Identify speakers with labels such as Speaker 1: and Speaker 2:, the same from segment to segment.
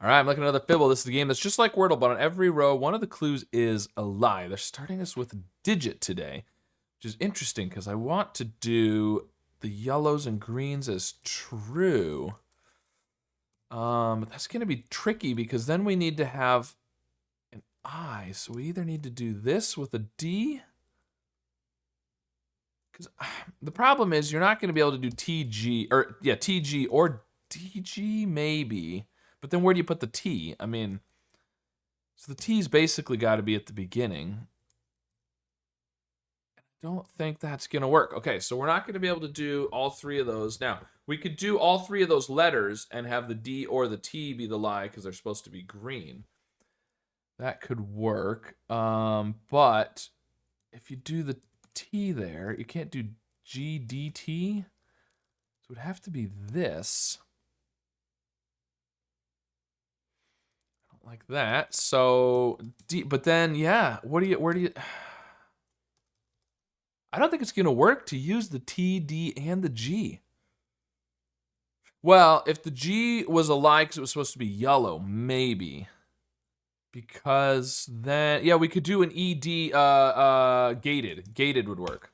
Speaker 1: All right, I'm looking at another Fibble. This is a game that's just like Wordle, but on every row, one of the clues is a lie. They're starting us with a digit today, which is interesting because I want to do the yellows and greens as true. But that's going to be tricky because then we need to have an I. So we either need to do this with a D. Because the problem is you're not going to be able to do TG or TG or DG maybe. But then where do you put the T? I mean, so the T's basically got to be at the beginning. I don't think that's going to work. Okay, so we're not going to be able to do all three of those. Now, we could do all three of those letters and have the D or the T be the lie because they're supposed to be green. That could work. But if you do the T there, you can't do GDT. So it would have to be this. I don't like that. So D, but then yeah, where do you I don't think it's gonna work to use the T, D, and the G. Well, if the G was a lie because it was supposed to be yellow, maybe. Because then, yeah, we could do an ED gated. Gated would work.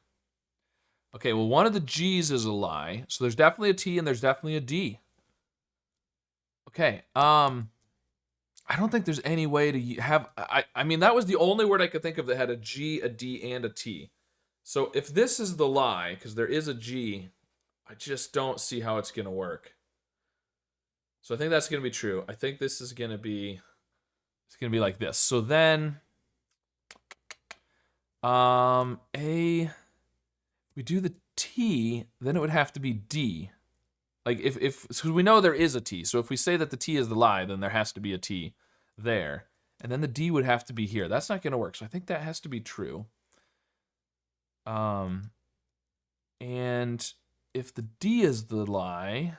Speaker 1: Okay, well, one of the G's is a lie. So there's definitely a T and there's definitely a D. Okay, I don't think there's any way to have, I mean, that was the only word I could think of that had a G, a D, and a T. So if this is the lie, because there is a G, I just don't see how it's going to work. So I think that's going to be true. I think this is going to be, it's going to be like this. So then, we do the T, then it would have to be D. Like so we know there is a T. So if we say that the T is the lie, then there has to be a T there. And then the D would have to be here. That's not going to work. So I think that has to be true. And if the D is the lie,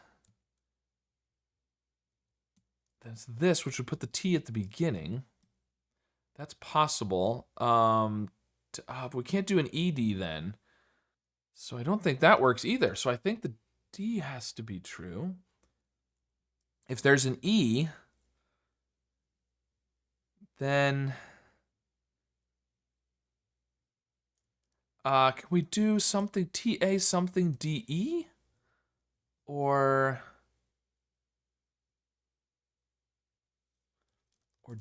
Speaker 1: then it's this, which would put the T at the beginning. That's possible. But we can't do an ED then. So I don't think that works either. So I think the D has to be true. If there's an E, then can we do something TA something DE? Or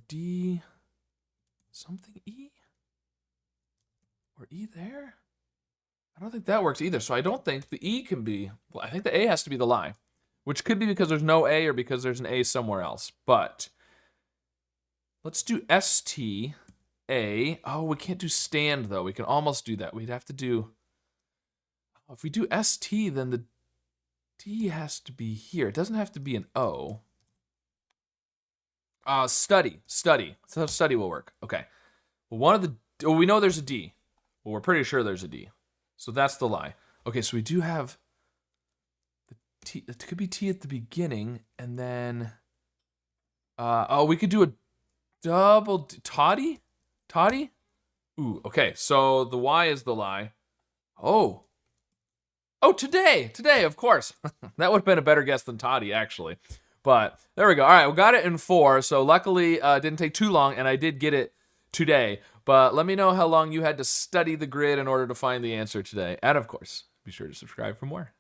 Speaker 1: D something E? Or E there? I don't think that works either. So I don't think the E can be, well, I think the A has to be the lie, which could be because there's no A or because there's an A somewhere else. But let's do ST, A. Oh, we can't do stand though. We can almost do that. We'd have to do, if we do ST, then the D has to be here. It doesn't have to be an O. Study. So study will work. Okay. Well, one of the, well, we know there's a D. Well, we're pretty sure there's a D. So that's the lie. Okay, so we do have the T. It could be T at the beginning, and then we could do a double toddy? Toddy? Ooh, okay. So the Y is the lie. Oh, today, of course. That would have been a better guess than toddy, actually. But there we go. All right, we got it in 4. So luckily, it didn't take too long, and I did get it today. But let me know how long you had to study the grid in order to find the answer today. And of course, be sure to subscribe for more.